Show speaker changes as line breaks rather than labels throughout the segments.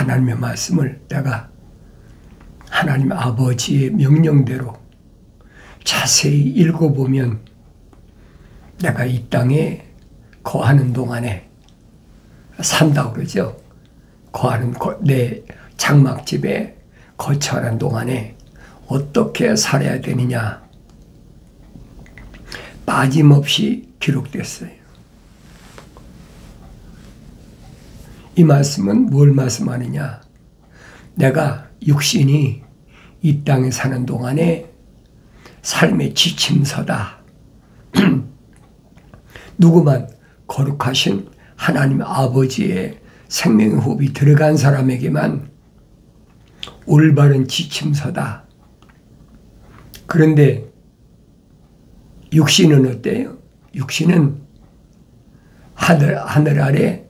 하나님의 말씀을 내가 하나님 아버지의 명령대로 자세히 읽어보면 내가 이 땅에 거하는 동안에 산다고 그러죠. 거하는 내 장막집에 거처하는 동안에 어떻게 살아야 되느냐 빠짐없이 기록됐어요. 이 말씀은 뭘 말씀하느냐? 내가 육신이 이 땅에 사는 동안에 삶의 지침서다. 누구만 거룩하신 하나님 아버지의 생명의 호흡이 들어간 사람에게만 올바른 지침서다. 그런데 육신은 어때요? 육신은 하늘 아래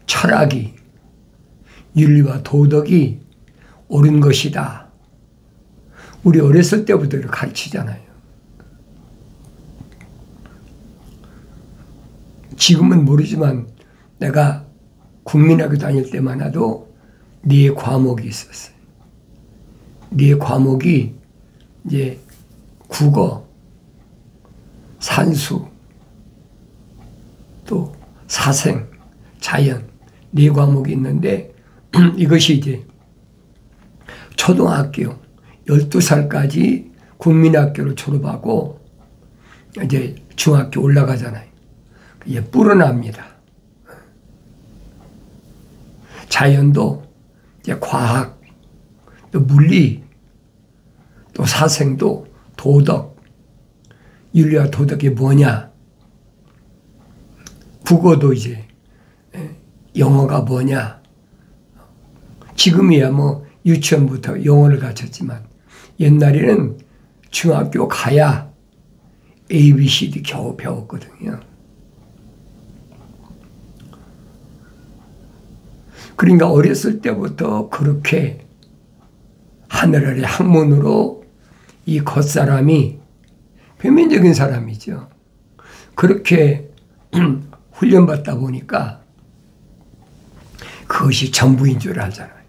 철학이, 윤리와 도덕이 옳은 것이다. 우리 어렸을 때부터 가르치잖아요. 지금은 모르지만 내가 국민학교 다닐 때만 해도 네 과목이 있었어요. 네 과목이 이제 국어, 산수, 또 사생, 자연 네 과목이 있는데 이것이 이제 초등학교 12살까지 국민학교를 졸업하고 이제 중학교 올라가잖아요. 이게 불어납니다. 자연도 이제 과학, 또 물리, 또 사생도 도덕, 윤리와 도덕이 뭐냐? 국어도 이제 영어가 뭐냐? 지금이야 뭐 유치원부터 영어를 가르쳤지만 옛날에는 중학교 가야 ABCD 겨우 배웠거든요. 그러니까 어렸을 때부터 그렇게 하늘 아래 학문으로 이 겉사람이 표면적인 사람이죠. 그렇게 훈련받다 보니까 그것이 전부인 줄 알잖아요.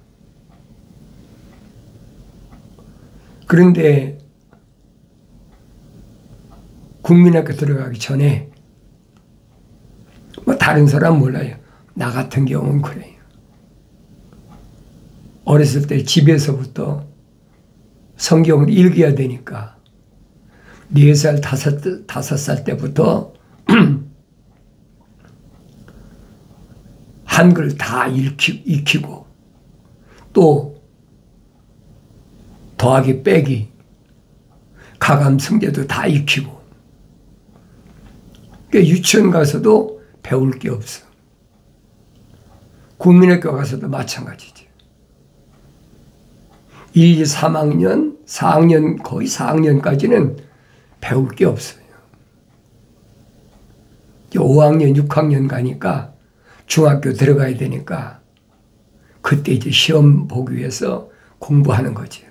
그런데 국민학교 들어가기 전에 뭐 다른 사람 몰라요. 나 같은 경우는 그래요. 어렸을 때 집에서부터 성경을 읽어야 되니까 4살, 5살 때부터 한글 다 익히고 또 더하기 빼기 가감 승제도 다 익히고 그러니까 유치원 가서도 배울 게 없어. 국민학교 가서도 마찬가지죠. 1, 2, 3학년, 4학년 거의 4학년까지는 배울 게 없어요. 5학년, 6학년 가니까 중학교 들어가야 되니까 그때 이제 시험 보기 위해서 공부하는 거죠.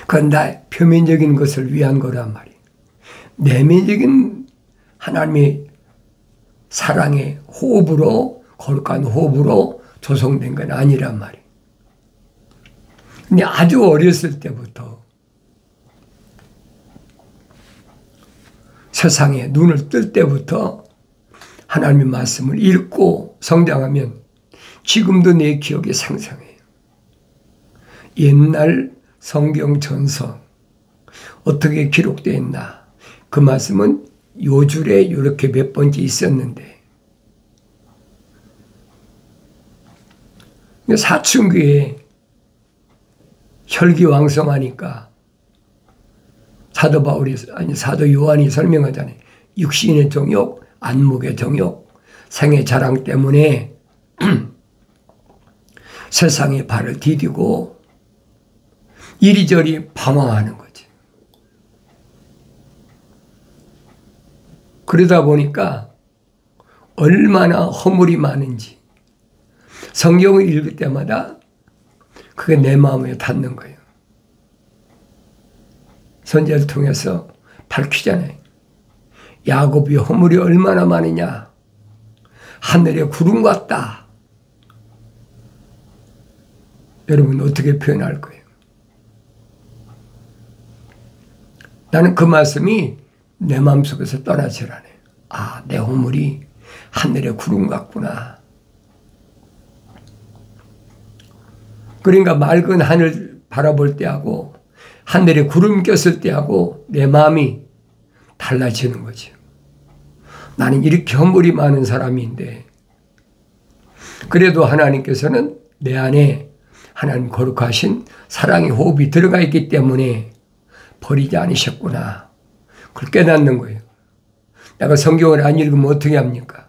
그건 다 표면적인 것을 위한 거란 말이에요. 내면적인 하나님의 사랑의 호흡으로, 거룩한 호흡으로 조성된 건 아니란 말이에요. 근데 아주 어렸을 때부터 세상에 눈을 뜰 때부터 하나님의 말씀을 읽고 성장하면 지금도 내 기억에 생생해요. 옛날 성경 전서 어떻게 기록되어 있나. 그 말씀은 요 줄에 이렇게 몇 번째 있었는데 사춘기에 혈기왕성하니까 사도 요한이 설명하잖아요. 육신의 정욕, 안목의 정욕, 생의 자랑 때문에 세상에 발을 디디고 이리저리 방황하는 거지. 그러다 보니까 얼마나 허물이 많은지 성경을 읽을 때마다 그게 내 마음에 닿는 거예요. 선지자를 통해서 밝히잖아요. 야곱이 허물이 얼마나 많으냐. 하늘의 구름 같다. 여러분 어떻게 표현할 거예요? 나는 그 말씀이 내 마음속에서 떠나질 않아요. 아, 내 허물이 하늘의 구름 같구나. 그러니까 맑은 하늘 바라볼 때하고 하늘에 구름 꼈을 때하고 내 마음이 달라지는 거죠. 나는 이렇게 허물이 많은 사람인데 그래도 하나님께서는 내 안에 하나님 거룩하신 사랑의 호흡이 들어가 있기 때문에 버리지 않으셨구나. 그걸 깨닫는 거예요. 내가 성경을 안 읽으면 어떻게 합니까?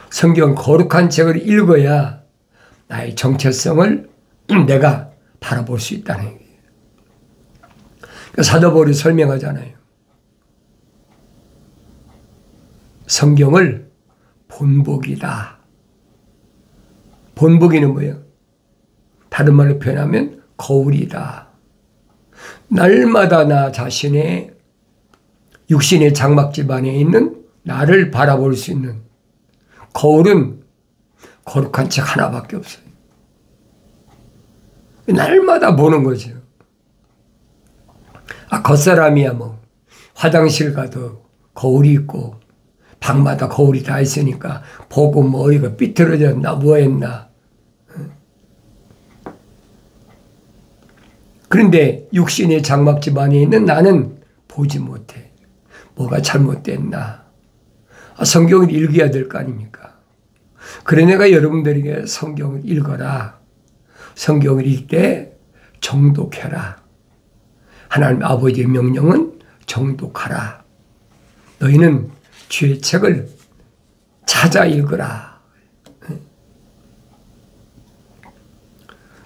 성경 거룩한 책을 읽어야 나의 정체성을 내가 바라볼 수 있다는 얘기예요. 사도 바울이 설명하잖아요. 성경을 본보기다. 본보기는 뭐예요? 다른 말로 표현하면 거울이다. 날마다 나 자신의 육신의 장막집 안에 있는 나를 바라볼 수 있는 거울은 거룩한 책 하나밖에 없어요. 날마다 보는 거죠. 아, 겉사람이야 뭐 화장실 가도 거울이 있고 방마다 거울이 다 있으니까 보고 뭐 어디가 삐뚤어졌나 뭐 했나. 그런데 육신의 장막집 안에 있는 나는 보지 못해. 뭐가 잘못됐나. 아, 성경을 읽어야 될 거 아닙니까? 그래 내가 여러분들에게 성경을 읽어라. 성경을 읽되 정독해라. 하나님 아버지의 명령은 정독하라. 너희는 주의 책을 찾아 읽으라.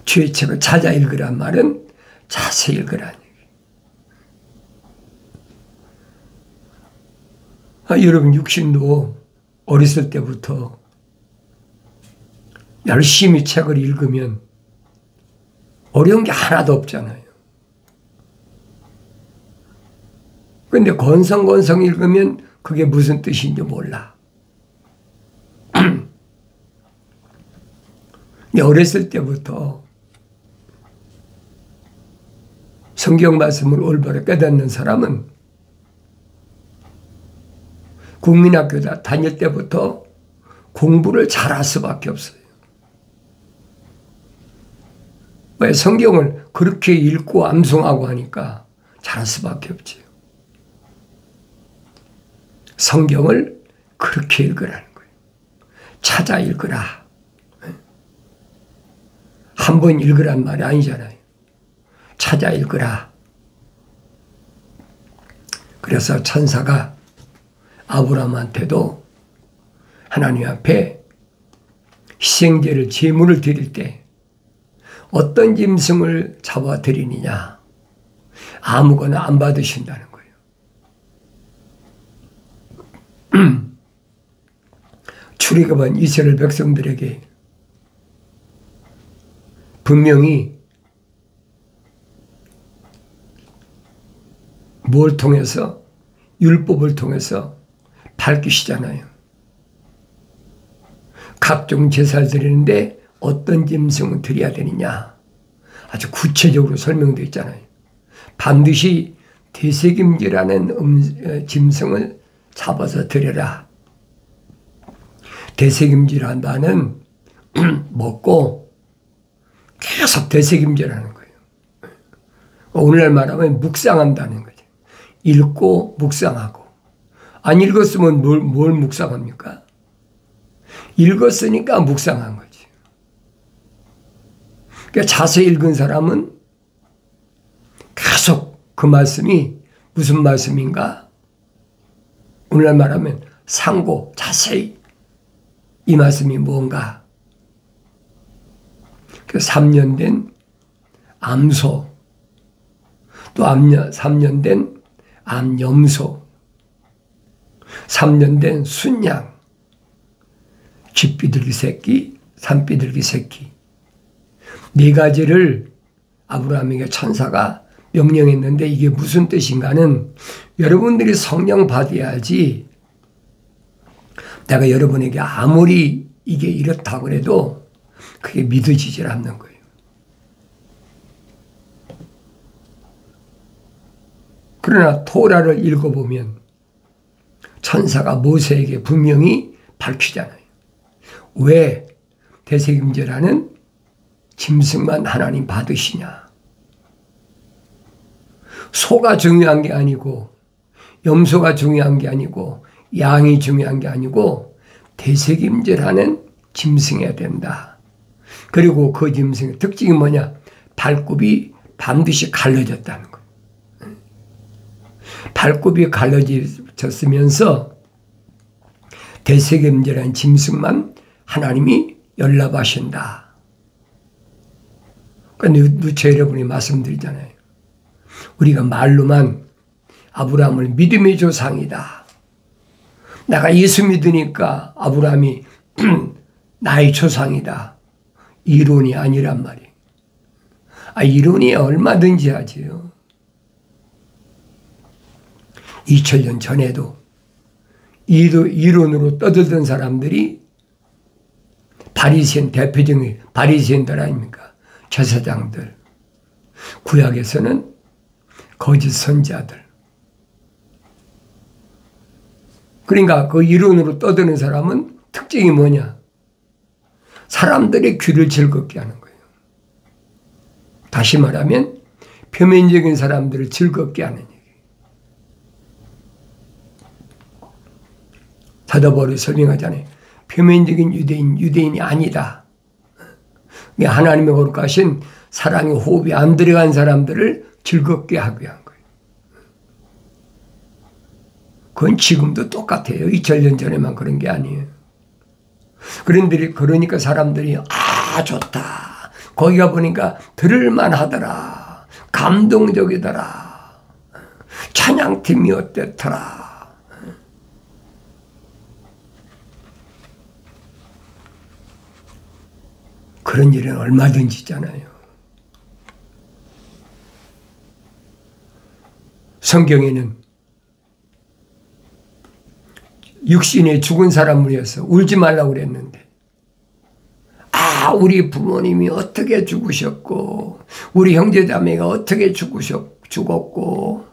주의 책을 찾아 읽으란 말은 자세히 읽으라는 얘기예요. 아, 여러분 육신도 어렸을 때부터 열심히 책을 읽으면 어려운 게 하나도 없잖아요. 그런데 건성건성 읽으면 그게 무슨 뜻인지 몰라. 어렸을 때부터 성경 말씀을 올바로 깨닫는 사람은 국민학교 다닐 때부터 공부를 잘할 수밖에 없어요. 왜? 성경을 그렇게 읽고 암송하고 하니까 잘할 수밖에 없지요. 성경을 그렇게 읽으라는 거예요. 찾아 읽으라. 한 번 읽으란 말이 아니잖아요. 찾아 읽으라. 그래서 천사가 아브라함한테도 하나님 앞에 희생제를 제물을 드릴 때 어떤 짐승을 잡아 드리느냐 아무거나 안 받으신다는 거예요. 출애굽한 이스라엘 백성들에게 분명히 뭘 통해서? 율법을 통해서 밝히시잖아요. 각종 제사를 드리는데 어떤 짐승을 드려야 되느냐 아주 구체적으로 설명되어 있잖아요. 반드시 대세김질하는 짐승을 잡아서 드려라. 대세김질한 바는 먹고 계속 대세김질하는 거예요. 오늘날 말하면 묵상한다는 거죠. 읽고 묵상하고. 안 읽었으면 뭘 묵상합니까? 읽었으니까 묵상한 거지. 그러니까 자세히 읽은 사람은 계속 그 말씀이 무슨 말씀인가? 오늘날 말하면 상고, 자세히 이 말씀이 뭔가? 그 3년 된 암소, 또 3년 된 암염소, 3년 된 순양, 쥐비둘기 새끼, 산비둘기 새끼, 네 가지를 아브라함에게 천사가 명령했는데 이게 무슨 뜻인가는 여러분들이 성령 받아야지. 내가 여러분에게 아무리 이게 이렇다고 해도 그게 믿어지질 않는 거예요. 그러나 토라를 읽어보면 천사가 모세에게 분명히 밝히잖아요. 왜 대책임제라는 짐승만 하나님 받으시냐. 소가 중요한 게 아니고 염소가 중요한 게 아니고 양이 중요한 게 아니고 대책임제라는 짐승해야 된다. 그리고 그 짐승의 특징이 뭐냐? 발굽이 반드시 갈라졌다는 거예요. 발굽이 갈라졌으면서 대책임제라는 짐승만 하나님이 연락하신다. 그러니까 누차 여러분이 말씀드리잖아요. 우리가 말로만 아브라함을 믿음의 조상이다. 내가 예수 믿으니까 아브라함이 나의 조상이다. 이론이 아니란 말이에요. 이론이 얼마든지 하지요. 2000년 전에도 이론으로 떠들던 사람들이 바리새인, 대표적인 바리새인들 아닙니까? 제사장들. 구약에서는 거짓 선지자들. 그러니까 그 이론으로 떠드는 사람은 특징이 뭐냐? 사람들의 귀를 즐겁게 하는 거예요. 다시 말하면 표면적인 사람들을 즐겁게 하는 얘기예요. 사도 바울이 설명하잖아요. 표면적인 유대인이 아니다. 하나님의 거룩하신 사랑의 호흡이 안 들어간 사람들을 즐겁게 하기 위한 거예요. 그건 지금도 똑같아요. 2000년 전에만 그런 게 아니에요. 그러니까 사람들이 좋다. 거기 가보니까 들을만 하더라. 감동적이더라. 찬양팀이 어땠더라. 그런 일은 얼마든지 있잖아요. 성경에는 육신에 죽은 사람을 위해서 울지 말라고 그랬는데 우리 부모님이 어떻게 죽으셨고 우리 형제자매가 어떻게 죽었고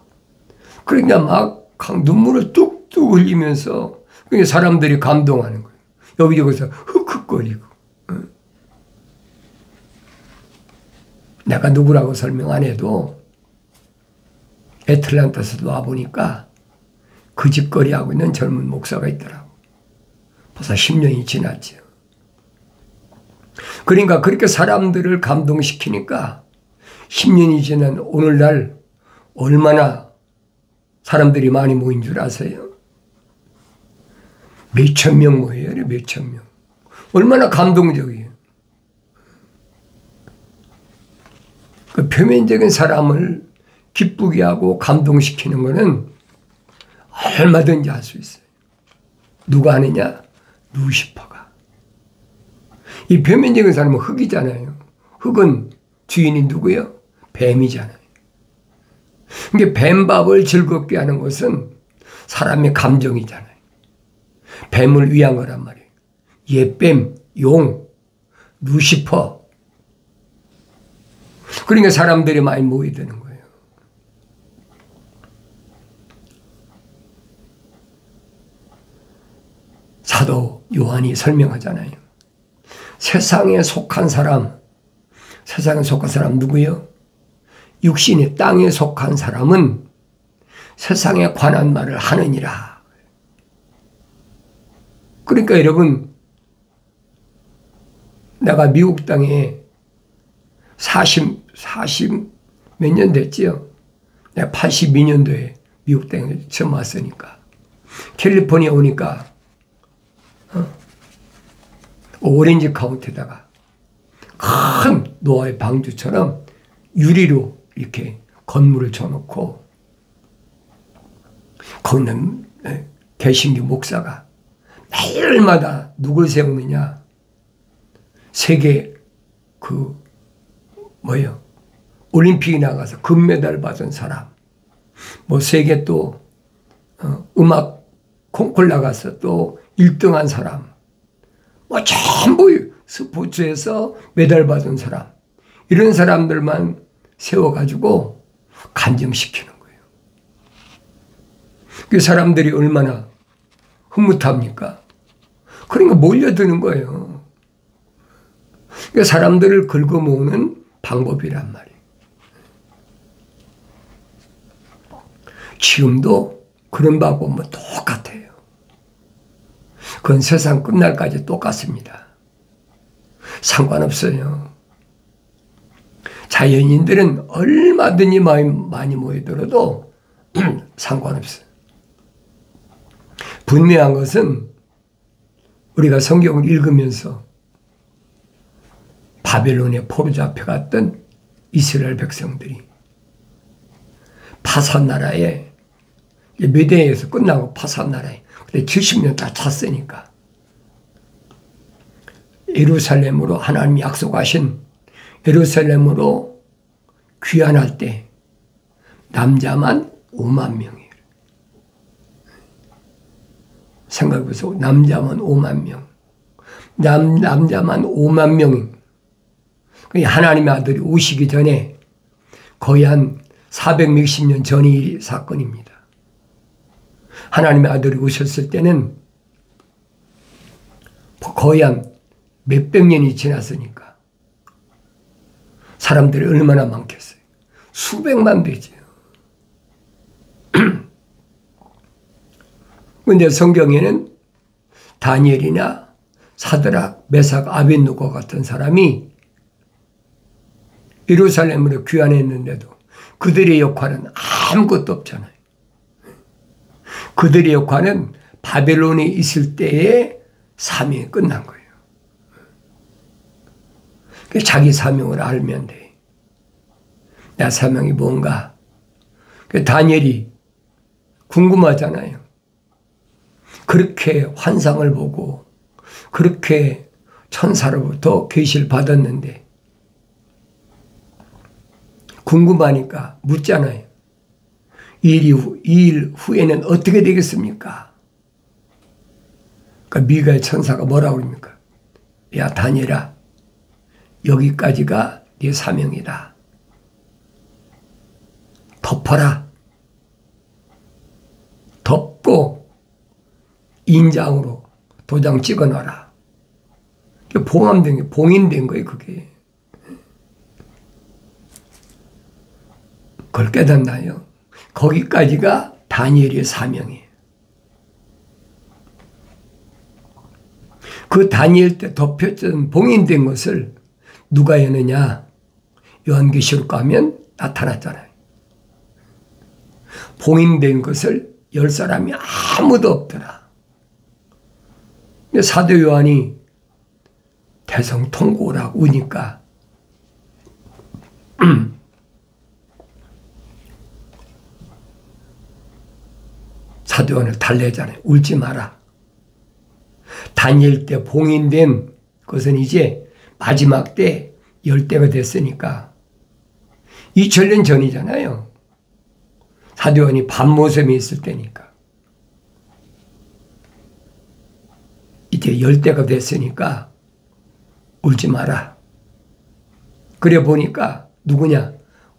그러니까 막 눈물을 뚝뚝 흘리면서 그러니까 사람들이 감동하는 거예요. 여기저기서 흑흑거리고 내가 누구라고 설명 안 해도 애틀란타에서도 와보니까 그 짓거리하고 있는 젊은 목사가 있더라고. 벌써 10년이 지났죠. 그러니까 그렇게 사람들을 감동시키니까 10년이 지난 오늘날 얼마나 사람들이 많이 모인 줄 아세요? 몇천 명 모여요. 몇천 명. 얼마나 감동적이에요. 그 표면적인 사람을 기쁘게 하고 감동시키는 것은 얼마든지 할 수 있어요. 누가 하느냐? 루시퍼가. 이 표면적인 사람은 흙이잖아요. 흙은 주인이 누구예요? 뱀이잖아요. 그러니까 뱀밥을 즐겁게 하는 것은 사람의 감정이잖아요. 뱀을 위한 거란 말이에요. 옛뱀, 용, 루시퍼. 그러니까 사람들이 많이 모이드는 거예요. 사도 요한이 설명하잖아요. 세상에 속한 사람 누구예요? 육신이 땅에 속한 사람은 세상에 관한 말을 하느니라. 그러니까 여러분, 내가 미국 땅에 40 몇 년 됐지요? 내가 82년도에 미국 땅에 처음 왔으니까. 캘리포니아 오니까 오렌지 카운티에다가 큰 노아의 방주처럼 유리로 이렇게 건물을 쳐놓고 거기는 개신교 목사가 매일마다 누굴 세우느냐? 세계 올림픽에 나가서 금메달 받은 사람, 세계 또 음악 콩쿨 나가서 또 1등한 사람, 전부 스포츠에서 메달 받은 사람, 이런 사람들만 세워가지고 간증시키는 거예요. 그 사람들이 얼마나 흐뭇합니까? 그러니까 몰려드는 거예요. 그러니까 사람들을 긁어모으는 방법이란 말이에요. 지금도 그런 방법은 똑같아요. 그건 세상 끝날까지 똑같습니다. 상관없어요. 자연인들은 얼마든지 많이 모이더라도 상관없어요. 분명한 것은 우리가 성경을 읽으면서 바벨론에 포로 잡혀갔던 이스라엘 백성들이 파산나라에 메대에서 끝나고 파산나라에 그때 70년 다 찼으니까 예루살렘으로 하나님이 약속하신 예루살렘으로 귀환할 때 남자만 5만 명이에요. 생각해보세요. 남자만 5만 명. 남자만 5만 명. 하나님의 아들이 오시기 전에 거의 한 400몇십 년 전의 사건입니다. 하나님의 아들이 오셨을 때는 거의 한 몇백 년이 지났으니까 사람들이 얼마나 많겠어요. 수백만 되죠. 그런데 성경에는 다니엘이나 사드락, 메삭, 아벳느고 같은 사람이 예루살렘으로 귀환했는데도 그들의 역할은 아무것도 없잖아요. 그들의 역할은 바벨론에 있을 때의 사명이 끝난 거예요. 자기 사명을 알면 돼. 내 사명이 뭔가. 다니엘이 궁금하잖아요. 그렇게 환상을 보고 그렇게 천사로부터 계시를 받았는데 궁금하니까 묻잖아요. 이 일 후에는 어떻게 되겠습니까? 그러니까 미가엘 천사가 뭐라고 그럽니까? 야 다니엘아, 여기까지가 네 사명이다. 덮어라. 덮고 인장으로 도장 찍어놔라. 봉함된 게 봉인된 거예요, 그게. 그걸 깨닫나요? 거기까지가 다니엘의 사명이에요. 그 다니엘 때 덮였던 봉인된 것을 누가 했느냐? 요한계시록 가면 나타났잖아요. 봉인된 것을 열 사람이 아무도 없더라. 사도 요한이 대성통곡을 우니까 사도 요한을 달래잖아요. 울지 마라. 다니엘 때 봉인된 것은 이제 마지막 때 열대가 됐으니까 2000년 전이잖아요. 사도 요한이 밤모섬에 있을 때니까. 이제 열대가 됐으니까 울지 마라. 그래 보니까 누구냐?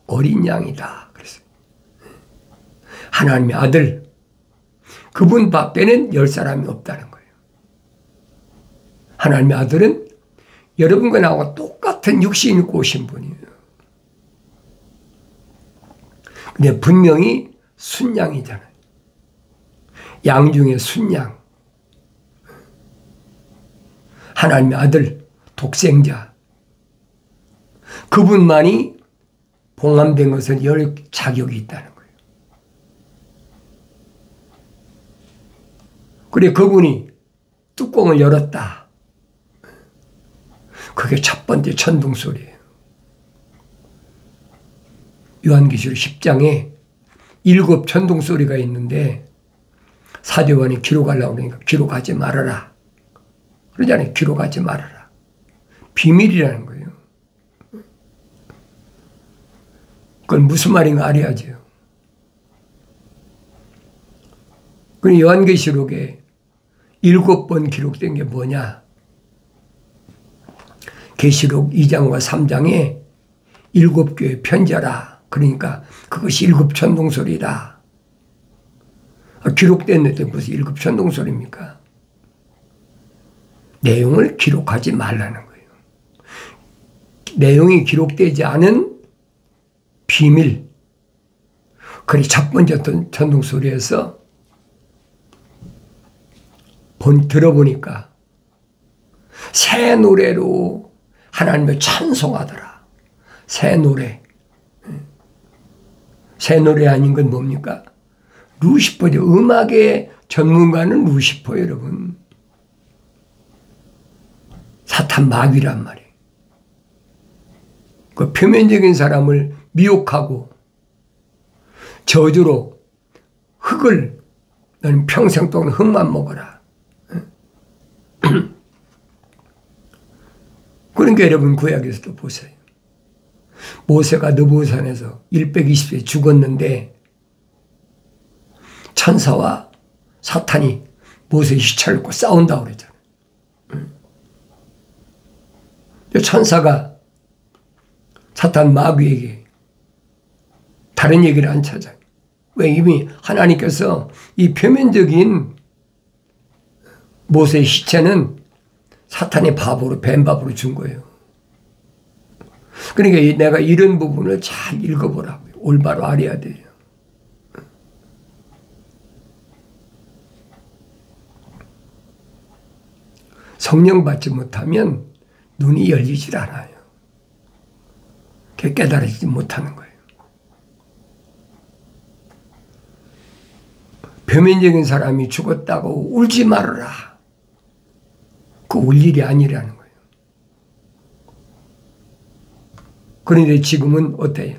어린 양이다. 그랬어요. 하나님의 아들. 그분 밖에는 10사람이 없다는 거예요. 하나님의 아들은 여러분과 나와 똑같은 육신이 입고 오신 분이에요. 근데 분명히 순양이잖아요. 양 중에 순양. 하나님의 아들, 독생자. 그분만이 봉함된 것을 열 자격이 있다는 거예요. 그래 그분이 뚜껑을 열었다. 그게 첫 번째 천둥소리예요. 요한계시록 10장에 7 천둥소리가 있는데 사도 요한이 기록하려고 그러니까 기록하지 말아라. 그러잖아요. 기록하지 말아라. 비밀이라는 거예요. 그건 무슨 말인가 알아야죠. 그럼 요한계시록에 7번 기록된 게 뭐냐? 계시록 2장과 3장에 7교회 편지하라. 그러니까 그것이 7 천둥소리다. 기록됐는데 무슨 1급 천동설입니까? 내용을 기록하지 말라는 거예요. 내용이 기록되지 않은 비밀. 그리 첫 번째 천둥소리에서 들어보니까 새 노래로 하나님을 찬송하더라. 새 노래. 새 노래 아닌 건 뭡니까? 루시퍼죠. 음악의 전문가는 루시퍼 여러분. 사탄 마귀란 말이에요. 그 표면적인 사람을 미혹하고 저주로 흙을 너는 평생 동안 흙만 먹어라. 그러니까 여러분 구약에서도 보세요. 모세가 느보산에서 120세 죽었는데 천사와 사탄이 모세의 시체를 놓고 싸운다고 그랬잖아요. 천사가 사탄 마귀에게 다른 얘기를 안 찾아요. 왜? 이미 하나님께서 이 표면적인 모세의 시체는 사탄의 밥으로, 뱀밥으로 준 거예요. 그러니까 내가 이런 부분을 잘 읽어보라고요. 올바로 알아야 돼요. 성령 받지 못하면 눈이 열리질 않아요. 깨달아지지 못하는 거예요. 표면적인 사람이 죽었다고 울지 말아라. 그 울 일이 아니라는 거예요. 그런데 지금은 어때요?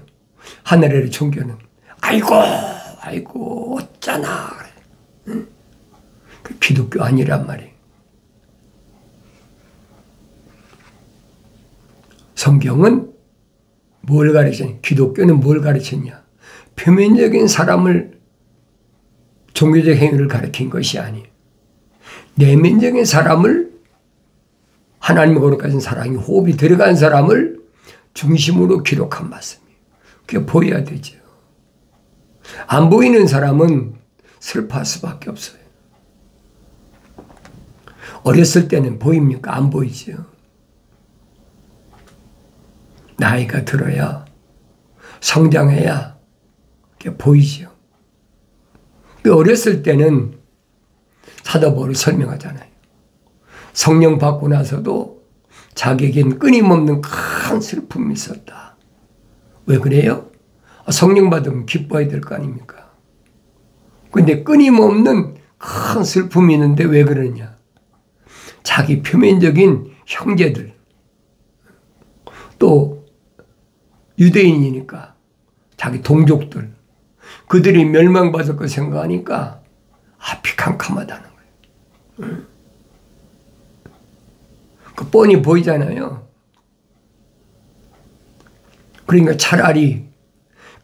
하늘의 종교는 아이고 어쩌나 그래. 응? 그 기독교 아니란 말이에요. 성경은 뭘 가르치냐? 기독교는 뭘 가르치냐? 표면적인 사람을 종교적 행위를 가르친 것이 아니에요. 내면적인 사람을 하나님과 거룩하신 사랑이 호흡이 들어간 사람을 중심으로 기록한 말씀이에요. 그게 보여야 되죠. 안 보이는 사람은 슬퍼할 수밖에 없어요. 어렸을 때는 보입니까? 안 보이죠. 나이가 들어야 성장해야 그게 보이죠. 어렸을 때는 사도 바울이 설명하잖아요. 성령 받고 나서도 자기에겐 끊임없는 큰 슬픔이 있었다. 왜 그래요? 성령 받으면 기뻐해야 될 거 아닙니까? 그런데 끊임없는 큰 슬픔이 있는데 왜 그러냐? 자기 표면적인 형제들 또 유대인이니까 자기 동족들 그들이 멸망받을 거 생각하니까 앞이 캄캄하다는 거예요. 그 뻔히 보이잖아요. 그러니까 차라리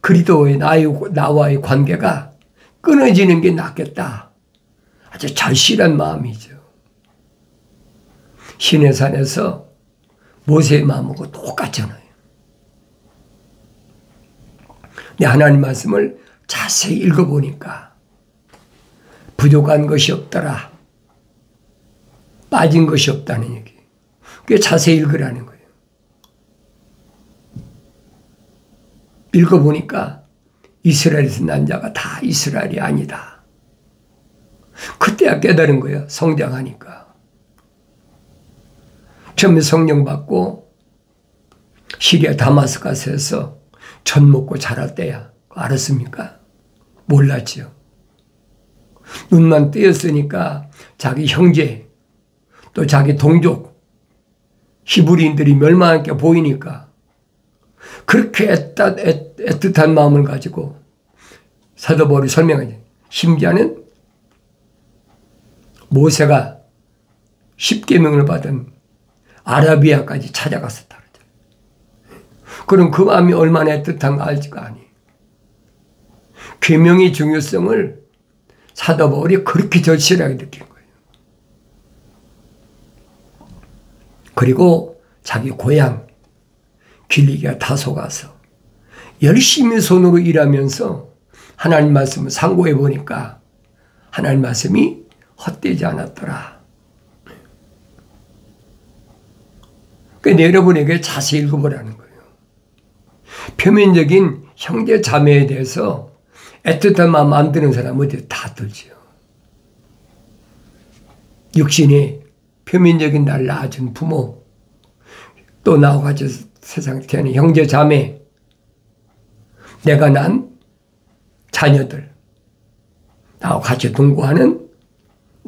그리스도의 나와의 관계가 끊어지는 게 낫겠다. 아주 절실한 마음이죠. 시내산에서 모세의 마음하고 똑같잖아요. 근데 하나님 말씀을 자세히 읽어보니까 부족한 것이 없더라. 빠진 것이 없다는 얘기. 그게 자세히 읽으라는 거예요. 읽어보니까 이스라엘에서 난 자가 다 이스라엘이 아니다. 그때야 깨달은 거예요. 성장하니까. 처음에 성령 받고 시리아 다마스커스에서 젖 먹고 자랄 때야. 알았습니까? 몰랐죠. 눈만 뜨였으니까 자기 형제 또 자기 동족 히브리인들이 멸망할 게 보이니까 그렇게 애틋한 마음을 가지고 사도 바울이 설명하죠. 심지어는 모세가 10계명을 받은 아라비아까지 찾아갔었다. 그럼 그 마음이 얼마나 애틋한가 알지가 아니. 계명의 중요성을 사도 바울이 그렇게 절실하게 느낀 거예요. 그리고 자기 고향 길리기아 다소 가서 열심히 손으로 일하면서 하나님 말씀을 상고해 보니까 하나님 말씀이 헛되지 않았더라. 그러니까 여러분에게 자세히 읽어보라는 거예요. 표면적인 형제 자매에 대해서 애틋한 마음 안 드는 사람 어디 다 들지요. 육신의 표면적인 날 낳아준 부모, 또 나와 같이 세상에 태어난 형제 자매, 내가 난 자녀들, 나와 같이 동거하는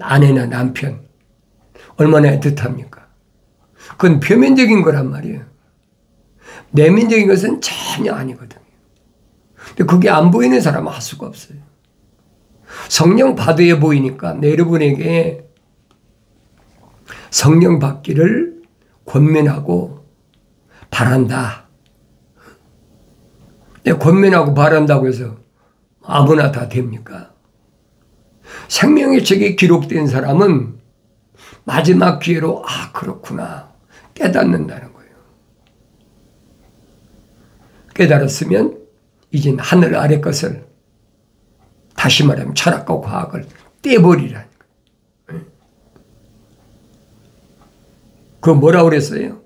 아내나 남편, 얼마나 애틋합니까? 그건 표면적인 거란 말이에요. 내면적인 것은 전혀 아니거든요. 근데 그게 안 보이는 사람은 할 수가 없어요. 성령 받아야 보이니까 여러분에게 성령 받기를 권면하고 바란다. 권면하고 바란다고 해서 아무나 다 됩니까? 생명의 책에 기록된 사람은 마지막 기회로 그렇구나 깨닫는다는 거예요. 깨달았으면 이젠 하늘 아래 것을, 다시 말하면 철학과 과학을 떼버리라는 거예요. 그거 뭐라고 그랬어요?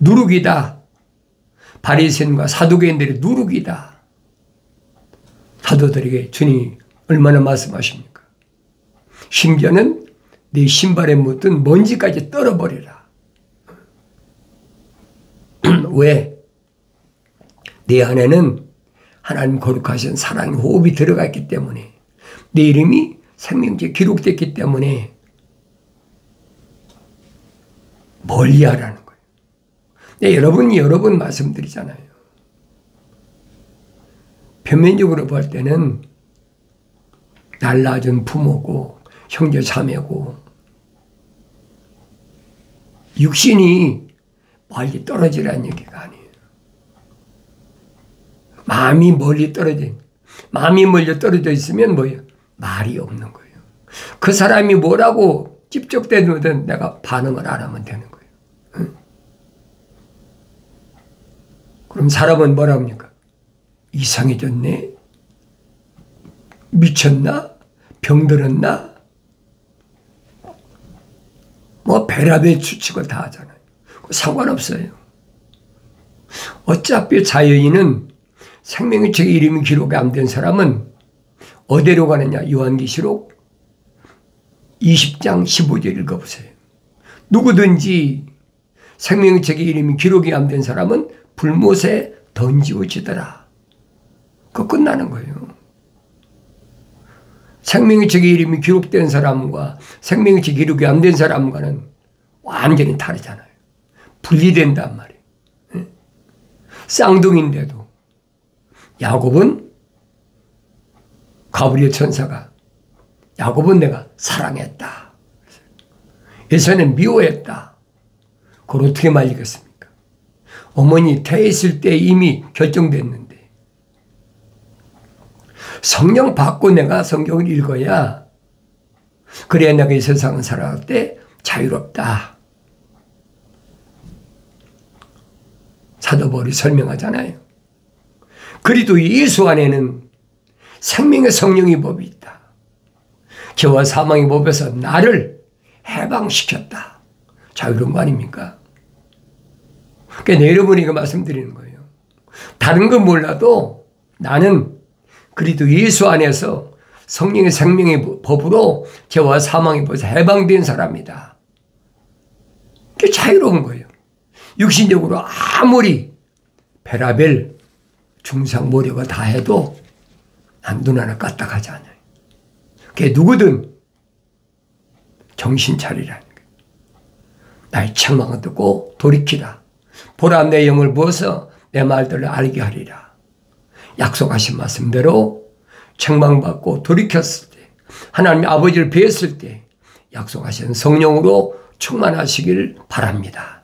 누룩이다. 바리새인과 사두개인들의 누룩이다. 사도들에게 주님이 얼마나 말씀하십니까? 심지어는 네 신발에 묻은 먼지까지 떨어버리라. 왜? 내 안에는 하나님 거룩하신 사랑의 호흡이 들어가 있기 때문에, 내 이름이 생명지에 기록됐기 때문에 멀리하라는 거예요. 네, 여러분이 여러 번 말씀드리잖아요. 표면적으로 볼 때는 날 낳아준 부모고 형제 자매고, 육신이 멀리 떨어지라는 얘기가 아니에요. 마음이 멀리 떨어져 있으면 뭐예요? 말이 없는 거예요. 그 사람이 뭐라고 찝쩍대든 내가 반응을 안 하면 되는 거예요. 응? 그럼 사람은 뭐라 합니까? 이상해졌네? 미쳤나? 병들었나? 뭐 별의별 추측을 다 하잖아요. 상관없어요. 어차피 자연인은 생명의 책에 이름이 기록이 안 된 사람은 어디로 가느냐? 요한계시록 20장 15절 읽어보세요. 누구든지 생명의 책에 이름이 기록이 안 된 사람은 불못에 던지어지더라. 그거 끝나는 거예요. 생명의 책에 이름이 기록된 사람과 생명의 책에 기록이 안 된 사람과는 완전히 다르잖아요. 분리된단 말이에요. 쌍둥이인데도 야곱은 가브리엘 천사가 야곱은 내가 사랑했다. 에서는 미워했다. 그걸 어떻게 말리겠습니까? 어머니 태했을 때 이미 결정됐는데, 성령 받고 내가 성경을 읽어야 그래야 내가 이 세상을 살아갈 때 자유롭다. 사도 바울이 설명하잖아요. 그리도 예수 안에는 생명의 성령의 법이 있다. 죄와 사망의 법에서 나를 해방시켰다. 자유로운 거 아닙니까? 그러니까 여러분에게 말씀드리는 거예요. 다른 건 몰라도 나는 그리도 예수 안에서 성령의 생명의 법으로 죄와 사망의 법에서 해방된 사람이다. 그게 자유로운 거예요. 육신적으로 아무리 별의별 중상모략을 다 해도 난 눈 하나 까딱하지 않아요. 그게 누구든 정신 차리라는 거예요. 나의 책망을 듣고 돌이키라. 보라 내 영을 부어서 내 말들을 알게 하리라. 약속하신 말씀대로 책망받고 돌이켰을 때, 하나님 아버지를 뵈었을 때 약속하신 성령으로 충만하시길 바랍니다.